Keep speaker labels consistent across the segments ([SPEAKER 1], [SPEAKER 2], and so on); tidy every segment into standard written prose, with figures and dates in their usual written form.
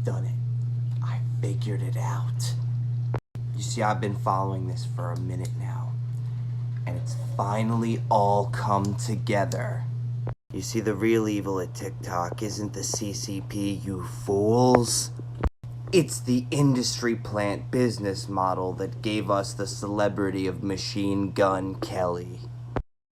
[SPEAKER 1] done it. I figured it out. You see, I've been following this for a minute now, and it's finally all come together. You see, the real evil at TikTok isn't the CCP, you fools. It's the industry plant business model that gave us the celebrity of Machine Gun Kelly.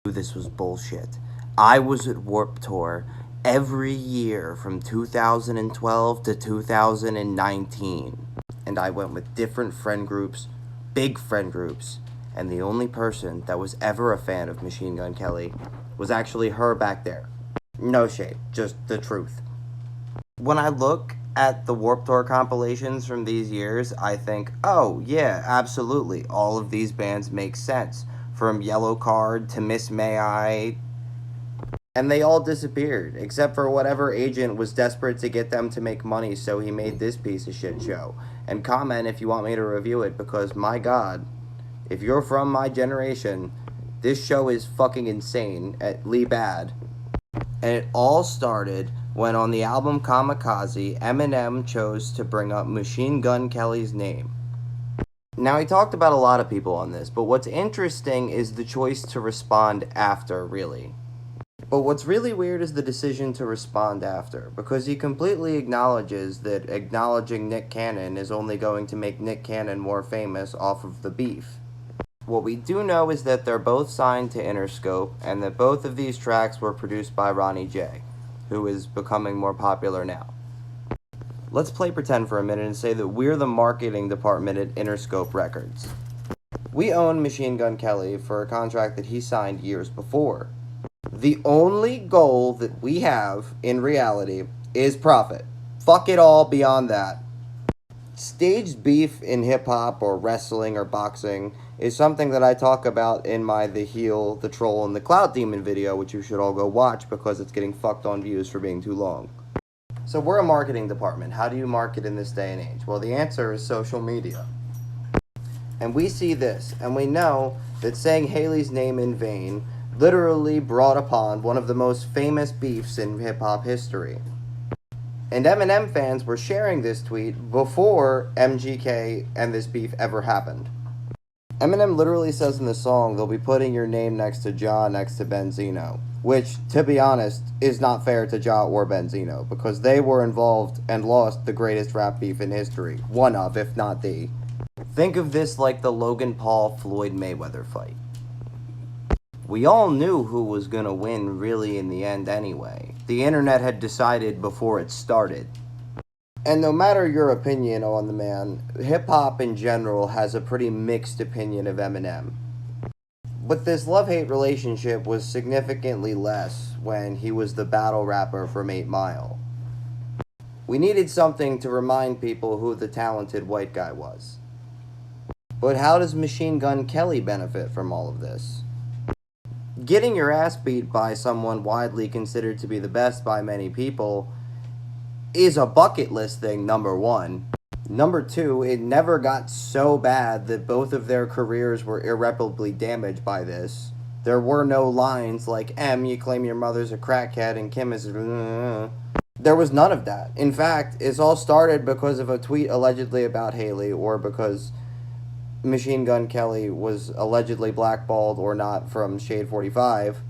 [SPEAKER 1] This was bullshit. I was at Warped Tour every year from 2012 to 2019. And I went with different friend groups, big friend groups, and the only person that was ever a fan of Machine Gun Kelly was actually her back there. No shade, just the truth. When I look at the Warped Tour compilations from these years, I think, oh yeah, absolutely, all of these bands make sense. From Yellow Card to Miss May I, and they all disappeared, except for whatever agent was desperate to get them to make money, so he made this piece of shit show. And comment if you want me to review it, because my god, if you're from my generation, this show is fucking insanely bad. And it all started when on the album Kamikaze, Eminem chose to bring up Machine Gun Kelly's name. Now, he talked about a lot of people on this, but what's interesting is the choice to respond after, really. But what's really weird is the decision to respond after, because he completely acknowledges that acknowledging Nick Cannon is only going to make Nick Cannon more famous off of the beef. What we do know is that they're both signed to Interscope, and that both of these tracks were produced by Ronnie J, who is becoming more popular now. Let's play pretend for a minute and say that we're the marketing department at Interscope Records. We own Machine Gun Kelly for a contract that he signed years before. The only goal that we have, in reality, is profit. Fuck it all beyond that. Staged beef in hip-hop or wrestling or boxing is something that I talk about in my The Heel, The Troll, and The Clout Demon video, which you should all go watch because it's getting fucked on views for being too long. So we're a marketing department. How do you market in this day and age? Well, the answer is social media. And we see this, and we know that saying Haley's name in vain literally brought upon one of the most famous beefs in hip-hop history. And Eminem fans were sharing this tweet before MGK and this beef ever happened. Eminem literally says in the song, they'll be putting your name next to Ja, next to Benzino. Which, to be honest, is not fair to Ja or Benzino, because they were involved and lost the greatest rap beef in history. One of, if not the. Think of this like the Logan Paul-Floyd Mayweather fight. We all knew who was gonna win really in the end anyway. The internet had decided before it started. And no matter your opinion on the man, hip-hop in general has a pretty mixed opinion of Eminem. But this love-hate relationship was significantly less when he was the battle rapper from 8 Mile. We needed something to remind people who the talented white guy was. But how does Machine Gun Kelly benefit from all of this? Getting your ass beat by someone widely considered to be the best by many people is a bucket list thing, number one. Number two, it never got so bad that both of their careers were irreparably damaged by this. There were no lines like, M, you claim your mother's a crackhead, and Kim is... There was none of that. In fact, it's all started because of a tweet allegedly about Haley, or because Machine Gun Kelly was allegedly blackballed or not from Shade 45.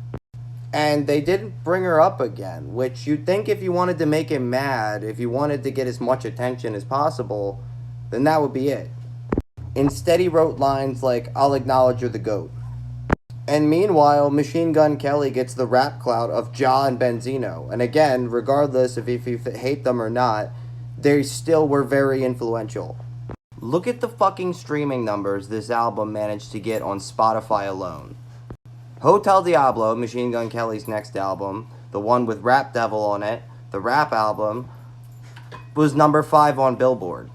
[SPEAKER 1] And they didn't bring her up again, which you'd think if you wanted to make him mad, if you wanted to get as much attention as possible, then that would be it. Instead, he wrote lines like, I'll acknowledge you're the GOAT. And meanwhile, Machine Gun Kelly gets the rap clout of Ja and Benzino. And again, regardless of if you hate them or not, they still were very influential. Look at the fucking streaming numbers this album managed to get on Spotify alone. Hotel Diablo, Machine Gun Kelly's next album, the one with Rap Devil on it, the rap album, was number 5 on Billboard.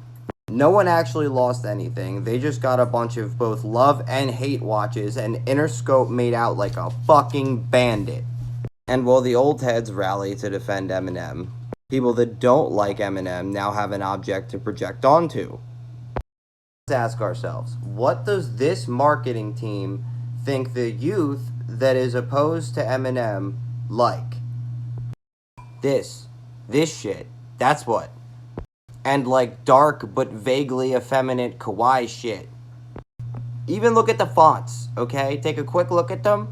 [SPEAKER 1] No one actually lost anything. They just got a bunch of both love and hate watches, and Interscope made out like a fucking bandit. And while the old heads rally to defend Eminem, people that don't like Eminem now have an object to project onto. Let's ask ourselves, what does this marketing team think the youth that is opposed to Eminem like? This shit, that's what. and like dark but vaguely effeminate kawaii shit. Even look at the fonts, okay? Take a quick look at them.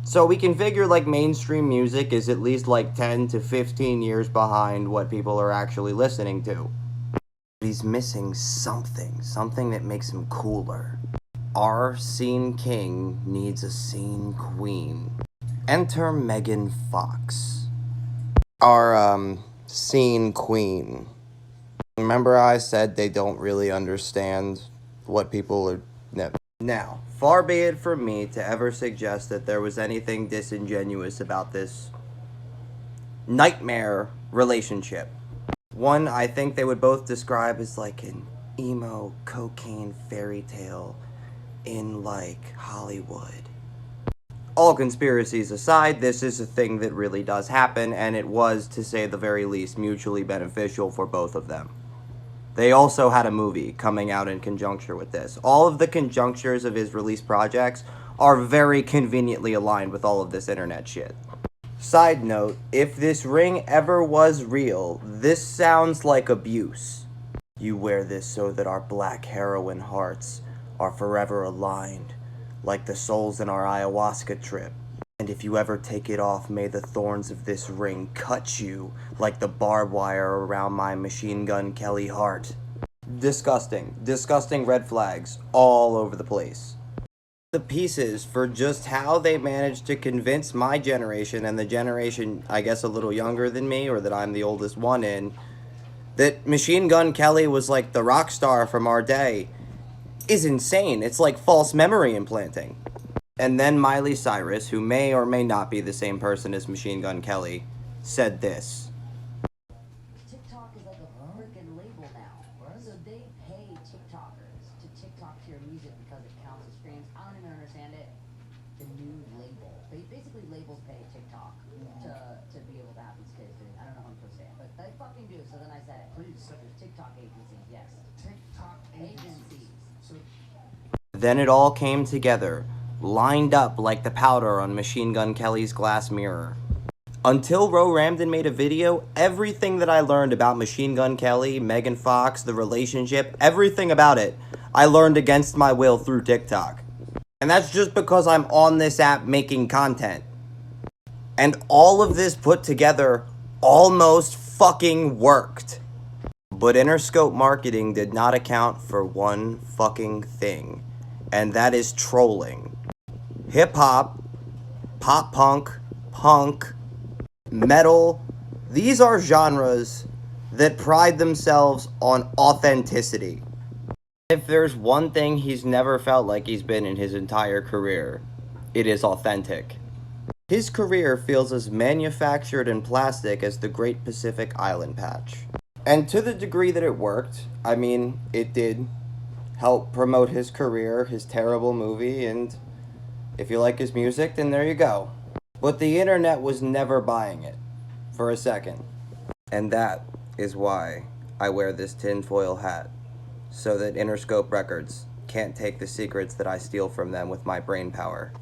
[SPEAKER 1] So we can figure like mainstream music is at least like 10 to 15 years behind what people are actually listening to. He's missing something that makes him cooler. Our scene king needs a scene queen. Enter Megan Fox. Our, scene queen. Remember I said they don't really understand what people are... No. Now, far be it from me to ever suggest that there was anything disingenuous about this nightmare relationship. One I think they would both describe as like an emo cocaine fairy tale in like Hollywood. All conspiracies aside, this is a thing that really does happen, and it was, to say the very least, mutually beneficial for both of them. They also had a movie coming out in conjunction with this. All of the conjunctures of his release projects are very conveniently aligned with all of this internet shit. Side note, if this ring ever was real, this sounds like abuse. You wear this so that our black heroine hearts are forever aligned, like the souls in our ayahuasca trip. And if you ever take it off, may the thorns of this ring cut you like the barbed wire around my Machine Gun Kelly heart. Disgusting. Disgusting red flags all over the place. The pieces for just how they managed to convince my generation and the generation, I guess, a little younger than me, or that I'm the oldest one in, that Machine Gun Kelly was like the rock star from our day, is insane. It's like false memory implanting. And then Miley Cyrus, who may or may not be the same person as Machine Gun Kelly, said this.
[SPEAKER 2] TikTok is like a freaking label now. So they pay TikTokers to TikTok to your music because it counts as streams. I don't even understand it. The new label. Basically, labels pay TikTok to be able to have these kids doing. I don't know how I'm supposed to say it, but they fucking do. So then I said it. Please. There's TikTok agencies, yes. TikTok agencies.
[SPEAKER 1] Then it all came together, lined up like the powder on Machine Gun Kelly's glass mirror. Until Ro Ramden made a video, everything that I learned about Machine Gun Kelly, Megan Fox, the relationship, everything about it, I learned against my will through TikTok. And that's just because I'm on this app making content. And all of this put together almost fucking worked. But Interscope marketing did not account for one fucking thing. And that is trolling. Hip-hop, pop-punk, metal, these are genres that pride themselves on authenticity. If there's one thing he's never felt like he's been in his entire career, it is authentic. His career feels as manufactured and plastic as the Great Pacific Island Patch. And to the degree that it worked, I mean, it did help promote his career, his terrible movie, and if you like his music, then there you go. But the internet was never buying it, for a second. And that is why I wear this tinfoil hat, so that Interscope Records can't take the secrets that I steal from them with my brain power.